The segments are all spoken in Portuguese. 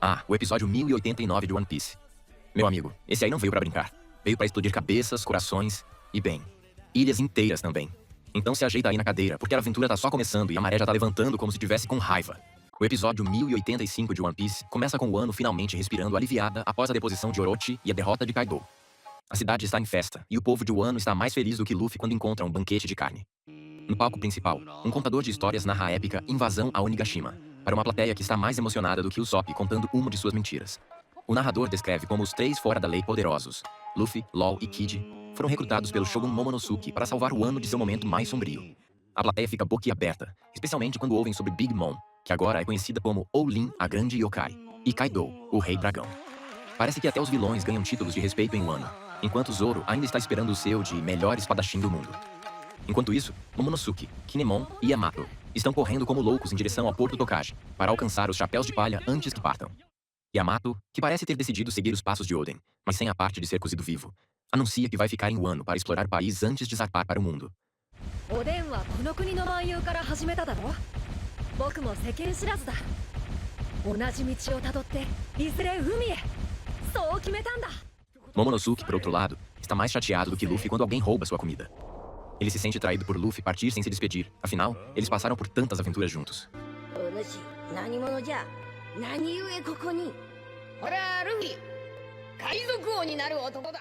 Ah, o episódio 1089 de One Piece. Meu amigo, esse aí não veio pra brincar. Veio pra explodir cabeças, corações e, bem, ilhas inteiras também. Então se ajeita aí na cadeira, porque a aventura tá só começando e a maré já tá levantando como se tivesse com raiva. O episódio 1085 de One Piece começa com o Wano finalmente respirando aliviada após a deposição de Orochi e a derrota de Kaido. A cidade está em festa, e o povo de Wano está mais feliz do que Luffy quando encontra um banquete de carne. No palco principal, um contador de histórias narra a épica Invasão a Onigashima, para uma plateia que está mais emocionada do que o Usopp contando uma de suas mentiras. O narrador descreve como os três fora da lei poderosos, Luffy, Law e Kid, foram recrutados pelo Shogun Momonosuke para salvar o Wano de seu momento mais sombrio. A plateia fica boquiaberta, especialmente quando ouvem sobre Big Mom, que agora é conhecida como Olin, a Grande Yokai, e Kaido, o Rei Dragão. Parece que até os vilões ganham títulos de respeito em Wano, enquanto Zoro ainda está esperando o seu de melhor espadachim do mundo. Enquanto isso, Momonosuke, Kinemon e Yamato estão correndo como loucos em direção ao Porto Tokaji, para alcançar os chapéus de palha antes que partam. Yamato, que parece ter decidido seguir os passos de Oden, mas sem a parte de ser cozido vivo, anuncia que vai ficar em Wano para explorar o país antes de zarpar para o mundo. Odenはこの国の万有から始めただろ。僕も世間知らずだ。同じ道をたどっていずれ海へ。そう決めたんだ。 Momonosuke, por outro lado, está mais chateado do que Luffy quando alguém rouba sua comida. Ele se sente traído por Luffy partir sem se despedir, afinal, eles passaram por tantas aventuras juntos. お主何者じゃ。何故ここに。俺はルフィ海賊王になる男だ。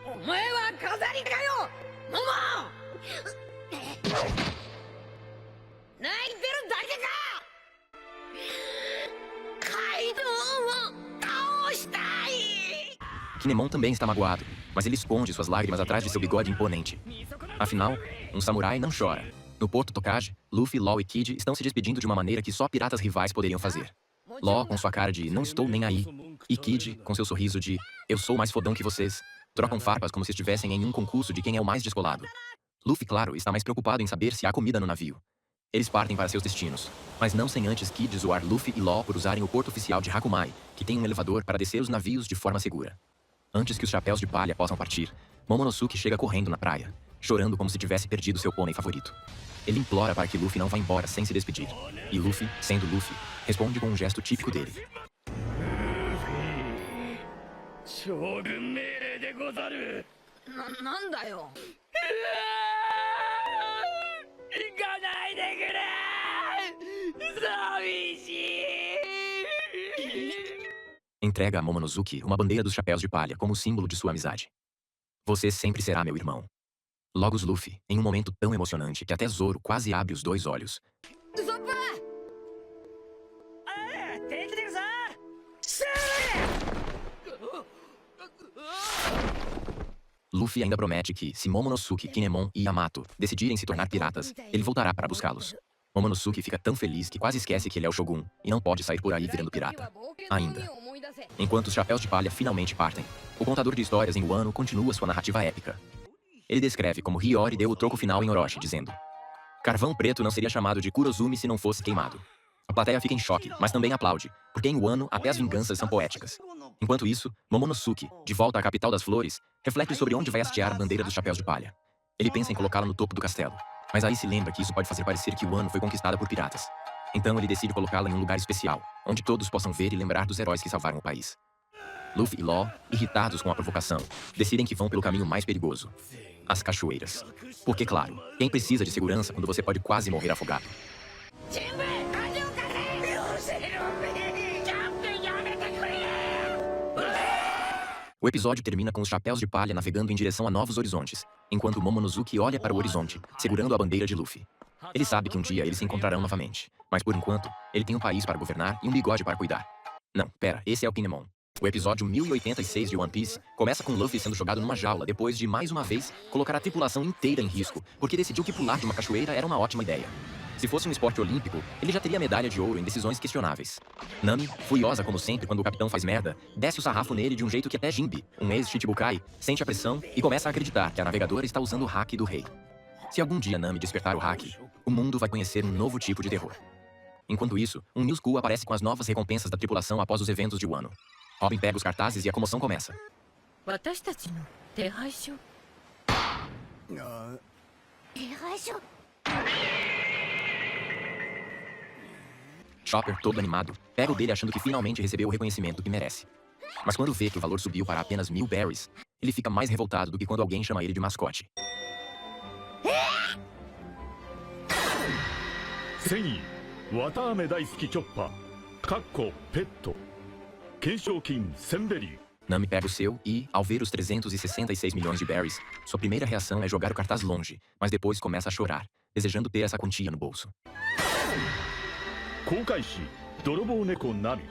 お前は飾りかよモモ。泣いてるだけか。カイドウを倒したい。 Kinemon também está magoado, mas ele esconde suas lágrimas atrás de seu bigode imponente. Afinal, um samurai não chora. No Porto Tokaji, Luffy, Law e Kid estão se despedindo de uma maneira que só piratas rivais poderiam fazer. Law com sua cara de não estou nem aí, e Kid com seu sorriso de eu sou mais fodão que vocês, trocam farpas como se estivessem em um concurso de quem é o mais descolado. Luffy, claro, está mais preocupado em saber se há comida no navio. Eles partem para seus destinos, mas não sem antes Kid zoar Luffy e Law por usarem o porto oficial de Hakumai, que tem um elevador para descer os navios de forma segura. Antes que os chapéus de palha possam partir, Momonosuke chega correndo na praia, chorando como se tivesse perdido seu pônei favorito. Ele implora para que Luffy não vá embora sem se despedir. E Luffy, sendo Luffy, responde com um gesto típico dele. Nandaよ。Entrega a Momonosuke uma bandeira dos chapéus de palha como símbolo de sua amizade. Você sempre será meu irmão. Logos Luffy, em um momento tão emocionante que até Zoro quase abre os dois olhos. Luffy ainda promete que, se Momonosuke, Kinemon e Yamato decidirem se tornar piratas, ele voltará para buscá-los. Momonosuke fica tão feliz que quase esquece que ele é o Shogun e não pode sair por aí virando pirata. Ainda. Enquanto os chapéus de palha finalmente partem, o contador de histórias em Wano continua sua narrativa épica. Ele descreve como Hiyori deu o troco final em Orochi, dizendo: carvão preto não seria chamado de Kurozumi se não fosse queimado. A plateia fica em choque, mas também aplaude, porque em Wano até as vinganças são poéticas. Enquanto isso, Momonosuke, de volta à capital das flores, reflete sobre onde vai hastear a bandeira dos chapéus de palha. Ele pensa em colocá-la no topo do castelo, mas aí se lembra que isso pode fazer parecer que Wano foi conquistada por piratas. Então ele decide colocá-la em um lugar especial, onde todos possam ver e lembrar dos heróis que salvaram o país. Luffy e Law, irritados com a provocação, decidem que vão pelo caminho mais perigoso: as cachoeiras. Porque, claro, quem precisa de segurança quando você pode quase morrer afogado? O episódio termina com os chapéus de palha navegando em direção a novos horizontes, enquanto Momonosuke olha para o horizonte, segurando a bandeira de Luffy. Ele sabe que um dia eles se encontrarão novamente, mas por enquanto, ele tem um país para governar e um bigode para cuidar. Não, pera, esse é o Kinemon. O episódio 1086 de One Piece começa com Luffy sendo jogado numa jaula depois de, mais uma vez, colocar a tripulação inteira em risco, porque decidiu que pular de uma cachoeira era uma ótima ideia. Se fosse um esporte olímpico, ele já teria medalha de ouro em decisões questionáveis. Nami, furiosa como sempre quando o capitão faz merda, desce o sarrafo nele de um jeito que até Jinbe, um ex-Chichibukai, sente a pressão e começa a acreditar que a navegadora está usando o hack do rei. Se algum dia Nami despertar o hack, o mundo vai conhecer um novo tipo de terror. Enquanto isso, um Newskull aparece com as novas recompensas da tripulação após os eventos de Wano. Robin pega os cartazes e a comoção começa. Chopper, todo animado, pega o dele achando que finalmente recebeu o reconhecimento que merece. Mas quando vê que o valor subiu para apenas 1000 berries, ele fica mais revoltado do que quando alguém chama ele de mascote. 戦意綿あめ大好きチョッパーかっこペット懸賞金1000ベリー Nami pega o seu e, ao ver os 366 milhões de berries, sua primeira reação é jogar o cartaz longe, mas depois começa a chorar, desejando ter essa quantia no bolso. 航海士泥棒猫ナミ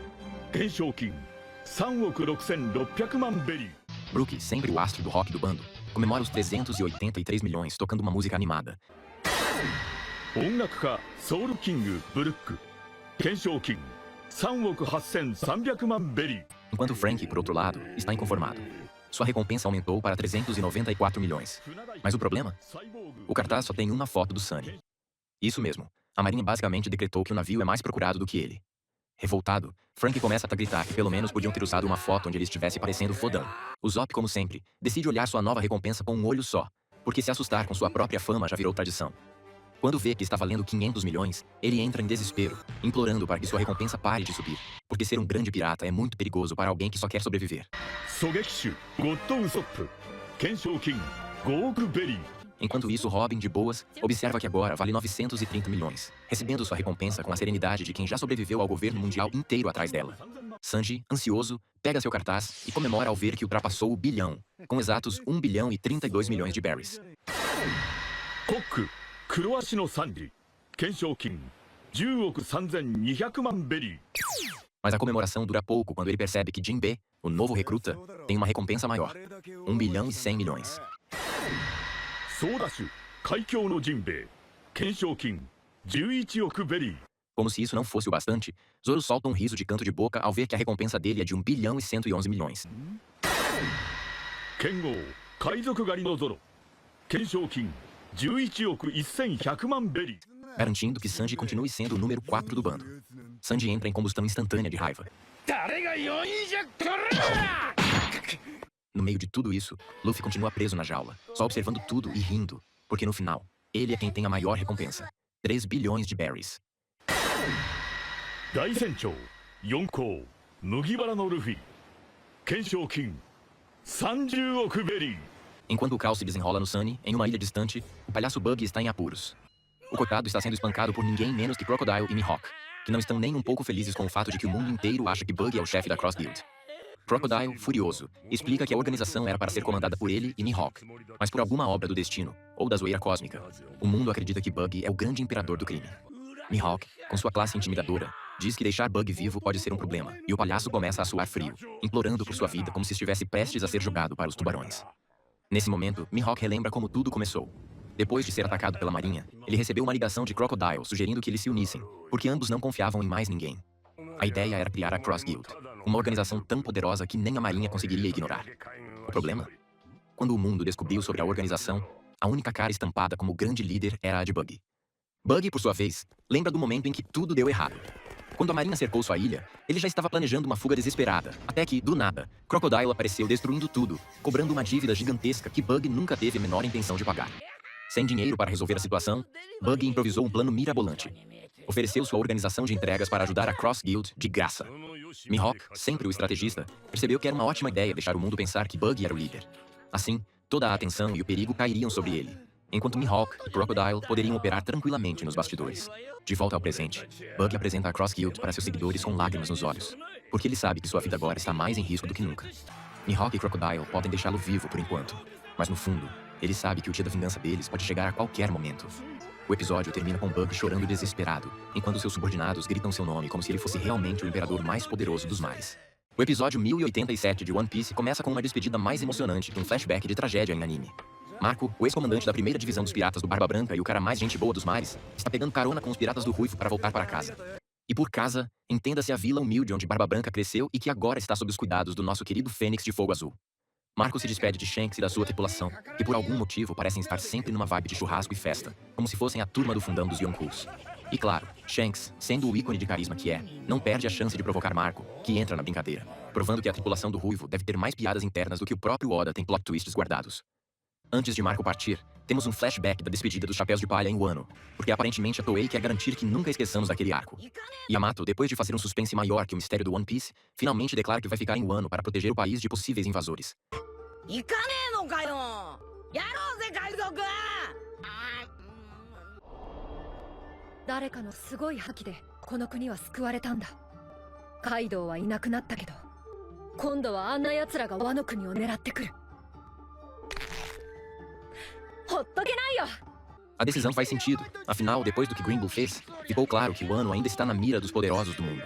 懸賞金3億6600万ベリー Brook, sempre o astro do rock do bando, comemora os 383 milhões tocando uma música animada. 音楽家ソウルキングブルック懸賞金3億8300万ベリー Enquanto Frank, por outro lado, está inconformado. Sua recompensa aumentou para 394 milhões. Mas o problema? O cartaz só tem uma foto do Sunny. Isso mesmo, a marinha basicamente decretou que o navio é mais procurado do que ele. Revoltado, Frank começa a gritar que pelo menos podiam ter usado uma foto onde ele estivesse parecendo fodão. O Zop, como sempre, decide olhar sua nova recompensa com um olho só, porque se assustar com sua própria fama já virou tradição. Quando vê que está valendo 500 milhões, ele entra em desespero, implorando para que sua recompensa pare de subir, porque ser um grande pirata é muito perigoso para alguém que só quer sobreviver. 狙撃手ゴッドウソップ懸賞金5億ベリー Enquanto isso, Robin, de boas, observa que agora vale 930 milhões, recebendo sua recompensa com a serenidade de quem já sobreviveu ao governo mundial inteiro atrás dela. Sanji, ansioso, pega seu cartaz e comemora ao ver que ultrapassou o bilhão, com exatos 1 bilhão e 32 milhões de berries. コック黒足のサンジ懸賞金10億3200万ベリー Mas a comemoração dura pouco quando ele percebe que Jinbe, o novo recruta, tem uma recompensa maior, 1 bilhão e 100 milhões. ソーダシュ海峡のジンベエ懸賞金11億ベリー Como se isso não fosse o bastante, Zoro solta um riso de canto de boca ao ver que a recompensa dele é de 1 bilhão e 111 milhões. 剣豪海賊狩りのゾロ懸賞金11億1100万ベリー Garantindo que Sanji continue sendo o número 4 do bando. Sanji entra em combustão instantânea de raiva. 誰が400取る No meio de tudo isso, Luffy continua preso na jaula, só observando tudo e rindo, porque no final, ele é quem tem a maior recompensa, 3 bilhões de berries. 大船長4校麦わらのルフィ懸賞金30億ベリー Enquanto o caos se desenrola no Sunny, em uma ilha distante, o palhaço Buggy está em apuros. O coitado está sendo espancado por ninguém menos que Crocodile e Mihawk, que não estão nem um pouco felizes com o fato de que o mundo inteiro acha que Buggy é o chefe da Cross Guild. Crocodile, furioso, explica que a organização era para ser comandada por ele e Mihawk, mas por alguma obra do destino, ou da zoeira cósmica, o mundo acredita que Buggy é o grande imperador do crime. Mihawk, com sua classe intimidadora, diz que deixar Buggy vivo pode ser um problema, e o palhaço começa a suar frio, implorando por sua vida como se estivesse prestes a ser jogado para os tubarões. Nesse momento, Mihawk relembra como tudo começou. Depois de ser atacado pela marinha, ele recebeu uma ligação de Crocodile sugerindo que eles se unissem, porque ambos não confiavam em mais ninguém. A ideia era criar a Cross Guild, uma organização tão poderosa que nem a marinha conseguiria ignorar. O problema? Quando o mundo descobriu sobre a organização, a única cara estampada como grande líder era a de Buggy. Buggy, por sua vez, lembra do momento em que tudo deu errado. Quando a marinha cercou sua ilha, ele já estava planejando uma fuga desesperada, até que, do nada, Crocodile apareceu destruindo tudo, cobrando uma dívida gigantesca que Buggy nunca teve a menor intenção de pagar. Sem dinheiro para resolver a situação, Buggy improvisou um plano mirabolante. Ofereceu sua organização de entregas para ajudar a Cross Guild de graça. Mihawk, sempre o estrategista, percebeu que era uma ótima ideia deixar o mundo pensar que Buggy era o líder. Assim, toda a atenção e o perigo cairiam sobre ele, enquanto Mihawk e Crocodile poderiam operar tranquilamente nos bastidores. De volta ao presente, Buggy apresenta a Cross Guild para seus seguidores com lágrimas nos olhos, porque ele sabe que sua vida agora está mais em risco do que nunca. Mihawk e Crocodile podem deixá-lo vivo por enquanto, mas no fundo, ele sabe que o dia da vingança deles pode chegar a qualquer momento. O episódio termina com Buggy chorando desesperado, enquanto seus subordinados gritam seu nome como se ele fosse realmente o imperador mais poderoso dos mares. O episódio 1087 de One Piece começa com uma despedida mais emocionante que um flashback de tragédia em anime. Marco, o ex-comandante da primeira divisão dos piratas do Barba Branca e o cara mais gente boa dos mares, está pegando carona com os piratas do Ruivo para voltar para casa. E por casa, entenda-se a vila humilde onde Barba Branca cresceu e que agora está sob os cuidados do nosso querido Fênix de Fogo Azul. Marco se despede de Shanks e da sua tripulação, que por algum motivo parecem estar sempre numa vibe de churrasco e festa, como se fossem a turma do fundão dos Yonkous. E claro, Shanks, sendo o ícone de carisma que é, não perde a chance de provocar Marco, que entra na brincadeira, provando que a tripulação do Ruivo deve ter mais piadas internas do que o próprio Oda tem plot twists guardados. Antes de Marco partir, temos um flashback da despedida dos Chapéus de Palha em Wano, porque aparentemente a Toei quer garantir que nunca esqueçamos daquele arco. Yamato, depois de fazer um suspense maior que o mistério do One Piece, finalmente declara que vai ficar em Wano para proteger o país de possíveis invasores. 行かねえのかよ。やろうぜ海賊。誰かのすごい覇気でこの国は救われたんだ。カイドウはいなくなったけど、今度はあんな奴らがワノ国を狙ってくる。ほっとけないよ。 A decisão faz sentido, afinal, depois do que Green Bull fez, ficou claro que Wano ainda está na mira dos poderosos do mundo.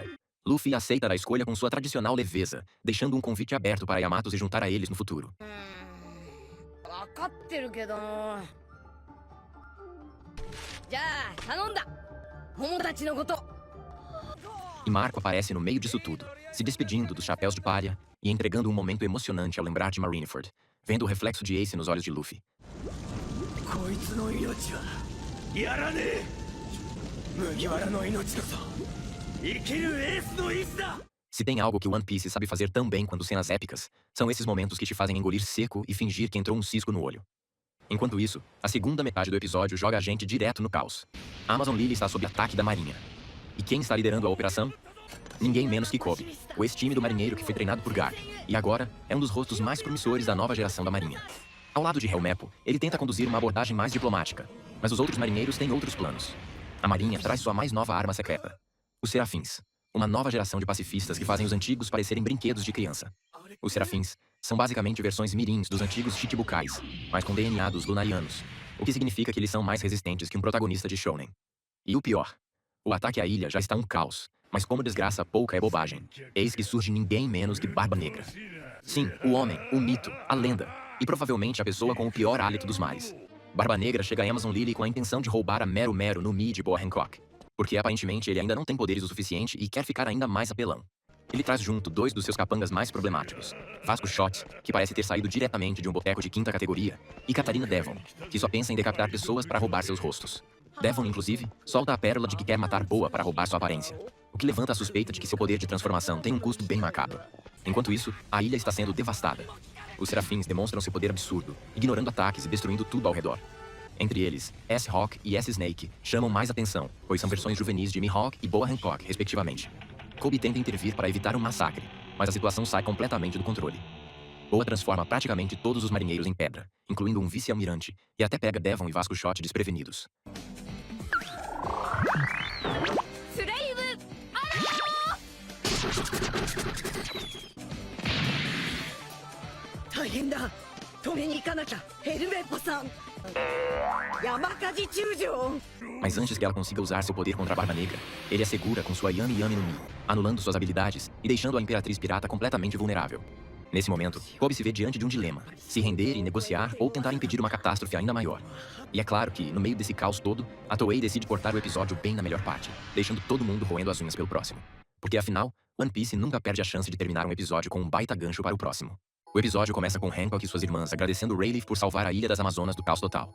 Luffy aceita a escolha com sua tradicional leveza, deixando um convite aberto para Yamato se juntar a eles no futuro. 分かってるけど。じゃあ頼んだ。桃たちのこと。 E Marco aparece no meio disso tudo, se despedindo dos Chapéus de Palha e entregando um momento emocionante ao lembrar de Marineford, vendo o reflexo de Ace nos olhos de Luffy. こいつの命はやらねえ。麦わらの命こそ生きるエースの意志だ。 Se tem algo que One Piece sabe fazer tão bem quanto cenas épicas, são esses momentos que te fazem engolir seco e fingir que entrou um cisco no olho. Enquanto isso, a segunda metade do episódio joga a gente direto no caos. A Amazon Lily está sob ataque da marinha. E quem está liderando a operação? Ninguém menos que Kobe, o ex-time do marinheiro que foi treinado por Garp, e agora é um dos rostos mais promissores da nova geração da marinha. Ao lado de Helmeppo, ele tenta conduzir uma abordagem mais diplomática, mas os outros marinheiros têm outros planos. A marinha traz sua mais nova arma secreta, os Serafins, uma nova geração de pacifistas que fazem os antigos parecerem brinquedos de criança. Os Serafins são basicamente versões mirins dos antigos Chichibukais, mas com DNA dos Lunarianos, o que significa que eles são mais resistentes que um protagonista de shounen. E o pior, o ataque à ilha já está um caos, mas como desgraça pouca é bobagem. Eis que surge ninguém menos que Barba Negra. Sim, o homem, o mito, a lenda, e provavelmente a pessoa com o pior hálito dos mares. Barba Negra chega a Amazon Lily com a intenção de roubar a Meru Meru no Mi de Boa Hancock, porque aparentemente ele ainda não tem poderes o suficiente e quer ficar ainda mais apelão. Ele traz junto dois dos seus capangas mais problemáticos, Vasco Shot, que parece ter saído diretamente de um boteco de quinta categoria, e Catarina Devon, que só pensa em decapitar pessoas para roubar seus rostos. Devon, inclusive, solta a pérola de que quer matar Boa para roubar sua aparência, o que levanta a suspeita de que seu poder de transformação tem um custo bem macabro. Enquanto isso, a ilha está sendo devastada. Os Serafins demonstram seu poder absurdo, ignorando ataques e destruindo tudo ao redor. Entre eles, S-Hawk e S-Snake chamam mais atenção, pois são versões juvenis de Mihawk e Boa Hancock, respectivamente. Kobe tenta intervir para evitar um massacre, mas a situação sai completamente do controle. Boa transforma praticamente todos os marinheiros em pedra, incluindo um vice-almirante, e até pega Devon e Vasco Shot desprevenidos. スレイブアロー。大変だ。止めに行かなきゃ、ヘルメッポさん。山火事中将。 Mas antes que ela consiga usar seu poder contra a Barba Negra, ele a segura com sua Yami Yami no Mi, anulando suas habilidades e deixando a Imperatriz Pirata completamente vulnerável. Nesse momento, Kobe se vê diante de um dilema: se render e negociar ou tentar impedir uma catástrofe ainda maior. E é claro que, no meio desse caos todo, a Toei decide cortar o episódio bem na melhor parte, deixando todo mundo roendo as unhas pelo próximo. Porque afinal, One Piece nunca perde a chance de terminar um episódio com um baita gancho para o próximo. O episódio começa com Hancock e suas irmãs agradecendo Rayleigh por salvar a Ilha das Amazonas do caos total.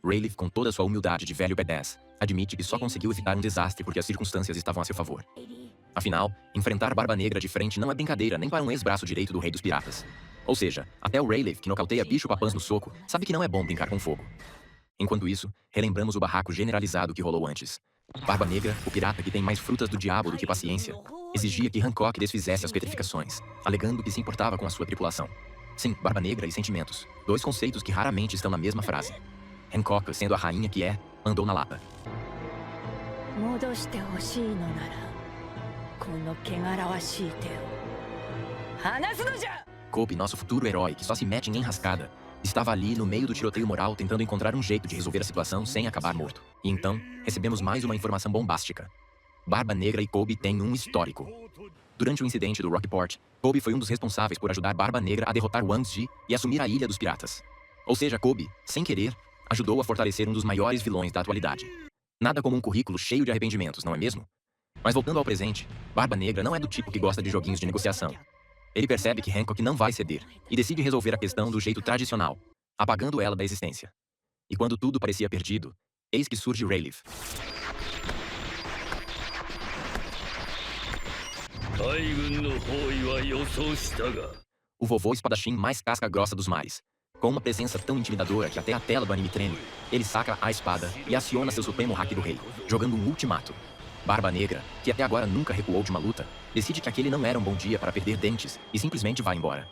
Rayleigh, com toda sua humildade de velho badass, admite que só conseguiu evitar um desastre porque as circunstâncias estavam a seu favor. Afinal, enfrentar Barba Negra de frente não é brincadeira nem para um ex-braço direito do Rei dos Piratas. Ou seja, até o Rayleigh, que nocauteia bicho-papãs no soco, sabe que não é bom brincar com fogo. Enquanto isso, relembramos o barraco generalizado que rolou antes. Barba Negra, o pirata que tem mais frutas do diabo do que paciência, exigia que Hancock desfizesse as petrificações, alegando que se importava com a sua tripulação. Sim, Barba Negra e sentimentos, dois conceitos que raramente estão na mesma frase. Hancock, sendo a rainha que é, mandou na lata. Kobe, nosso futuro herói que só se mete em enrascada, estava ali no meio do tiroteio moral tentando encontrar um jeito de resolver a situação sem acabar morto. E então, recebemos mais uma informação bombástica. Barba Negra e Kobe têm um histórico. Durante o incidente do Rockport, Kobe foi um dos responsáveis por ajudar Barba Negra a derrotar Wang Zi e assumir a Ilha dos Piratas. Ou seja, Kobe, sem querer, ajudou a fortalecer um dos maiores vilões da atualidade. Nada como um currículo cheio de arrependimentos, não é mesmo? Mas voltando ao presente, Barba Negra não é do tipo que gosta de joguinhos de negociação. Ele percebe que Hancock não vai ceder e decide resolver a questão do jeito tradicional, apagando ela da existência. E quando tudo parecia perdido, eis que surge Rayleigh. O vovô espadachim mais casca-grossa dos mares. Com uma presença tão intimidadora que até a tela do anime treme, ele saca a espada e aciona seu supremo hack do rei, jogando um ultimato. Barba Negra, que até agora nunca recuou de uma luta, decide que aquele não era um bom dia para perder dentes e simplesmente vai embora.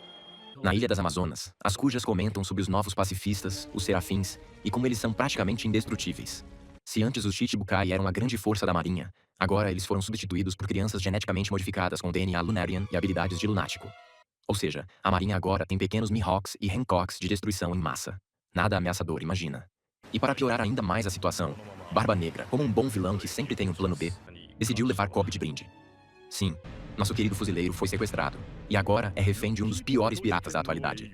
Na Ilha das Amazonas, as cujas comentam sobre os novos pacifistas, os serafins, e como eles são praticamente indestrutíveis. Se antes os Chichibukai eram a grande força da marinha, agora eles foram substituídos por crianças geneticamente modificadas com DNA Lunarian e habilidades de lunático. Ou seja, a marinha agora tem pequenos Mihawks e Hancocks de destruição em massa. Nada ameaçador, imagina. E para piorar ainda mais a situação, Barba Negra, como um bom vilão que sempre tem um plano B, decidiu levar Kobe de brinde. Sim, nosso querido fuzileiro foi sequestrado, e agora é refém de um dos piores piratas da atualidade.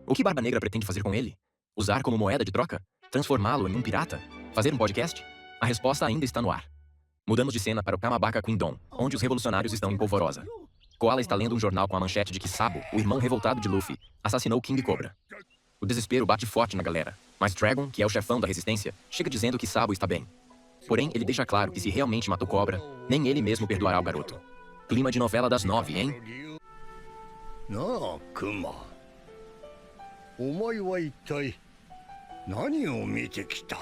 O que Barba Negra pretende fazer com ele? Usar como moeda de troca? Transformá-lo em um pirata? Fazer um podcast? A resposta ainda está no ar. Mudamos de cena para o Kamabaka Kingdom, onde os revolucionários estão em polvorosa. Koala está lendo um jornal com a manchete de que Sabo, o irmão revoltado de Luffy, assassinou King Cobra. O desespero bate forte na galera, mas Dragon, que é o chefão da resistência, chega dizendo que Sabo está bem. Porém, ele deixa claro que se realmente matou Cobra, nem ele mesmo perdoará o garoto. Clima de novela das 9, hein? なあクマ、お前は一体何を見てきた？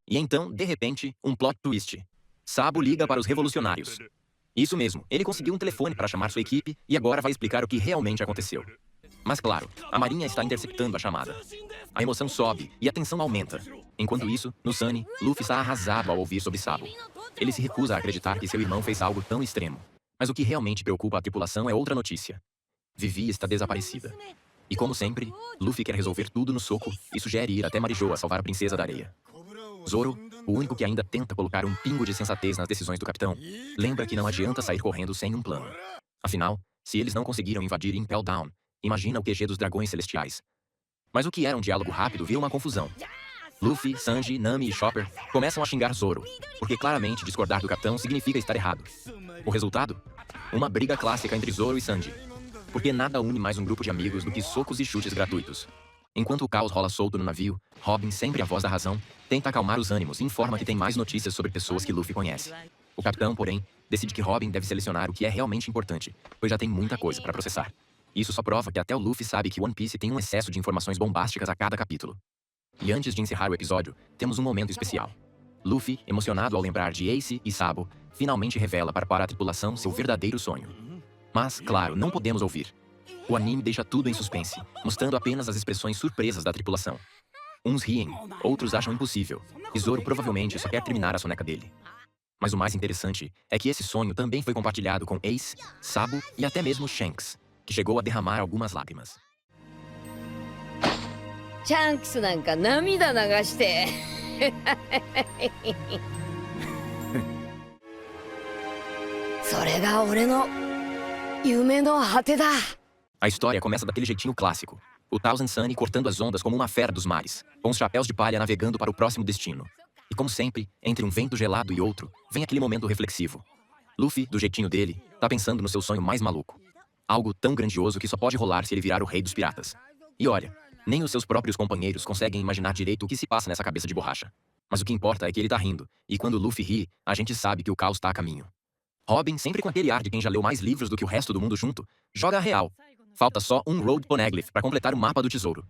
E então, de repente, um plot twist. Sabo liga para os revolucionários. Isso mesmo, ele conseguiu um telefone para chamar sua equipe e agora vai explicar o que realmente aconteceu. Mas claro, a marinha está interceptando a chamada. A emoção sobe e a tensão aumenta. Enquanto isso, no Sunny, Luffy está arrasado ao ouvir sobre Sabo. Ele se recusa a acreditar que seu irmão fez algo tão extremo. Mas o que realmente preocupa a tripulação é outra notícia. Vivi está desaparecida. E como sempre, Luffy quer resolver tudo no soco e sugere ir até Marijoa salvar a princesa da areia. Zoro, o único que ainda tenta colocar um pingo de sensatez nas decisões do capitão, lembra que não adianta sair correndo sem um plano. Afinal, se eles não conseguiram invadir Impel Down, imagina o QG dos dragões celestiais. Mas o que era um diálogo rápido vira uma confusão. Luffy, Sanji, Nami e Chopper começam a xingar Zoro, porque claramente discordar do capitão significa estar errado. O resultado? Uma briga clássica entre Zoro e Sanji. Porque nada une mais um grupo de amigos do que socos e chutes gratuitos. Enquanto o caos rola solto no navio, Robin, sempre a voz da razão, tenta acalmar os ânimos e informa que tem mais notícias sobre pessoas que Luffy conhece. O capitão, porém, decide que Robin deve selecionar o que é realmente importante, pois já tem muita coisa para processar. Isso só prova que até o Luffy sabe que One Piece tem um excesso de informações bombásticas a cada capítulo. E antes de encerrar o episódio, temos um momento especial. Luffy, emocionado ao lembrar de Ace e Sabo, finalmente revela para a tripulação seu verdadeiro sonho. Mas, claro, não podemos ouvir. O anime deixa tudo em suspense, mostrando apenas as expressões surpresas da tripulação. Uns riem, outros acham impossível, e Zoro provavelmente só quer terminar a soneca dele. Mas o mais interessante é que esse sonho também foi compartilhado com Ace, Sabo e até mesmo Shanks, que chegou a derramar algumas lágrimas. シャンクスなんか涙流してそれが俺の夢の果てだ。 A história começa daquele jeitinho clássico. O Thousand Sunny cortando as ondas como uma fera dos mares, com os chapéus de palha navegando para o próximo destino. E como sempre, entre um vento gelado e outro, vem aquele momento reflexivo. Luffy, do jeitinho dele, tá pensando no seu sonho mais maluco. Algo tão grandioso que só pode rolar se ele virar o rei dos piratas. E olha, nem os seus próprios companheiros conseguem imaginar direito o que se passa nessa cabeça de borracha. Mas o que importa é que ele tá rindo, e quando Luffy ri, a gente sabe que o caos tá a caminho. Robin, sempre com aquele ar de quem já leu mais livros do que o resto do mundo junto, joga a real. Falta só um Road Poneglyph para completar o mapa do tesouro.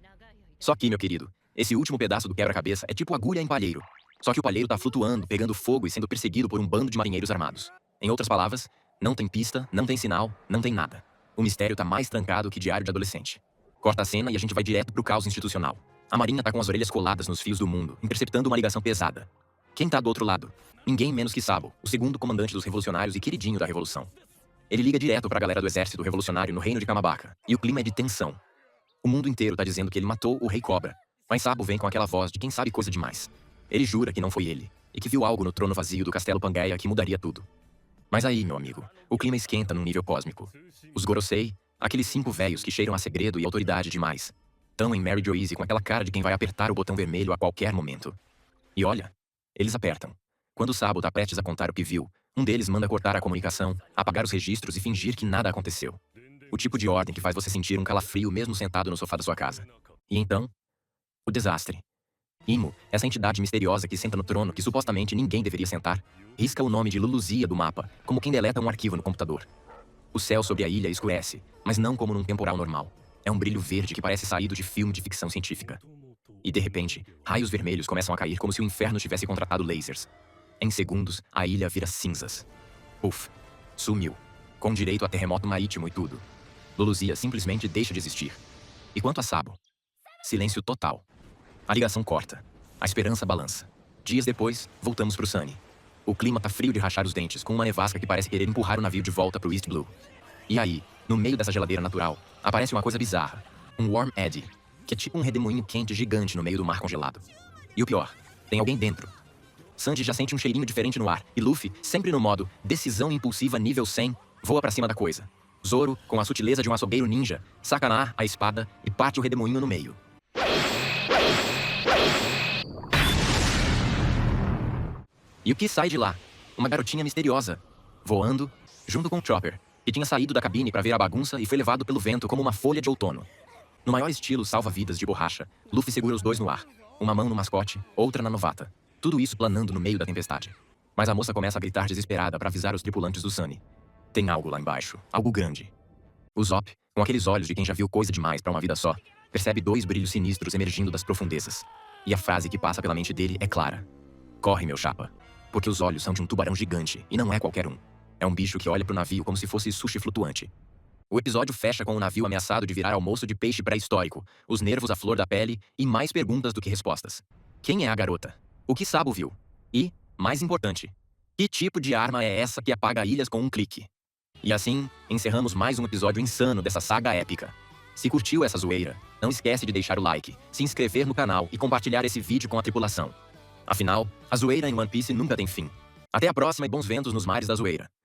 Só que, meu querido, esse último pedaço do quebra-cabeça é tipo agulha em palheiro. Só que o palheiro tá flutuando, pegando fogo e sendo perseguido por um bando de marinheiros armados. Em outras palavras, não tem pista, não tem sinal, não tem nada. O mistério tá mais trancado que diário de adolescente. Corta a cena e a gente vai direto pro caos institucional. A marinha tá com as orelhas coladas nos fios do mundo, interceptando uma ligação pesada. Quem tá do outro lado? Ninguém menos que Sabo, o segundo comandante dos revolucionários e queridinho da revolução. Ele liga direto pra galera do exército revolucionário no reino de Kamabaka, e o clima é de tensão. O mundo inteiro tá dizendo que ele matou o Rei Cobra, mas Sabo vem com aquela voz de quem sabe coisa demais. Ele jura que não foi ele, e que viu algo no trono vazio do Castelo Pangaea que mudaria tudo. Mas aí, meu amigo, o clima esquenta num nível cósmico. Os Gorosei, aqueles 5 velhos que cheiram a segredo e autoridade demais, tão em Mary Joyce com aquela cara de quem vai apertar o botão vermelho a qualquer momento. E olha, eles apertam. Quando Sabo tá prestes a contar o que viu, um deles manda cortar a comunicação, apagar os registros e fingir que nada aconteceu. O tipo de ordem que faz você sentir um calafrio mesmo sentado no sofá da sua casa. E então, o desastre. Imo, essa entidade misteriosa que senta no trono que supostamente ninguém deveria sentar, risca o nome de Luluzia do mapa, como quem deleta um arquivo no computador. O céu sobre a ilha escurece, mas não como num temporal normal. É um brilho verde que parece saído de filme de ficção científica. E de repente, raios vermelhos começam a cair como se o inferno tivesse contratado lasers. Em segundos, a ilha vira cinzas. Puf, sumiu. Com direito a terremoto marítimo e tudo. Luluzia simplesmente deixa de existir. E quanto a Sabo? Silêncio total. A ligação corta. A esperança balança. Dias depois, voltamos pro Sunny. O clima tá frio de rachar os dentes, com uma nevasca que parece querer empurrar o navio de volta pro East Blue. E aí, no meio dessa geladeira natural, aparece uma coisa bizarra. Um Warm Eddy, que é tipo um redemoinho quente gigante no meio do mar congelado. E o pior, tem alguém dentro. Sanji já sente um cheirinho diferente no ar, e Luffy, sempre no modo decisão impulsiva nível 100, voa pra cima da coisa. Zoro, com a sutileza de um açougueiro ninja, saca na ar a espada e parte o redemoinho no meio. E o que sai de lá? Uma garotinha misteriosa, voando, junto com Chopper, que tinha saído da cabine para ver a bagunça e foi levado pelo vento como uma folha de outono. No maior estilo salva-vidas de borracha, Luffy segura os dois no ar, uma mão no mascote, outra na novata. Tudo isso planando no meio da tempestade. Mas a moça começa a gritar desesperada para avisar os tripulantes do Sunny. Tem algo lá embaixo, algo grande. O Zop, com aqueles olhos de quem já viu coisa demais para uma vida só, percebe dois brilhos sinistros emergindo das profundezas. E a frase que passa pela mente dele é clara. Corre, meu chapa. Porque os olhos são de um tubarão gigante, e não é qualquer um. É um bicho que olha pro navio como se fosse sushi flutuante. O episódio fecha com o navio ameaçado de virar almoço de peixe pré-histórico, os nervos à flor da pele e mais perguntas do que respostas. Quem é a garota? O que Sabo viu? E, mais importante, que tipo de arma é essa que apaga ilhas com um clique? E assim, encerramos mais um episódio insano dessa saga épica. Se curtiu essa zoeira, não esquece de deixar o like, se inscrever no canal e compartilhar esse vídeo com a tripulação. Afinal, a zoeira em One Piece nunca tem fim. Até a próxima e bons ventos nos mares da zoeira.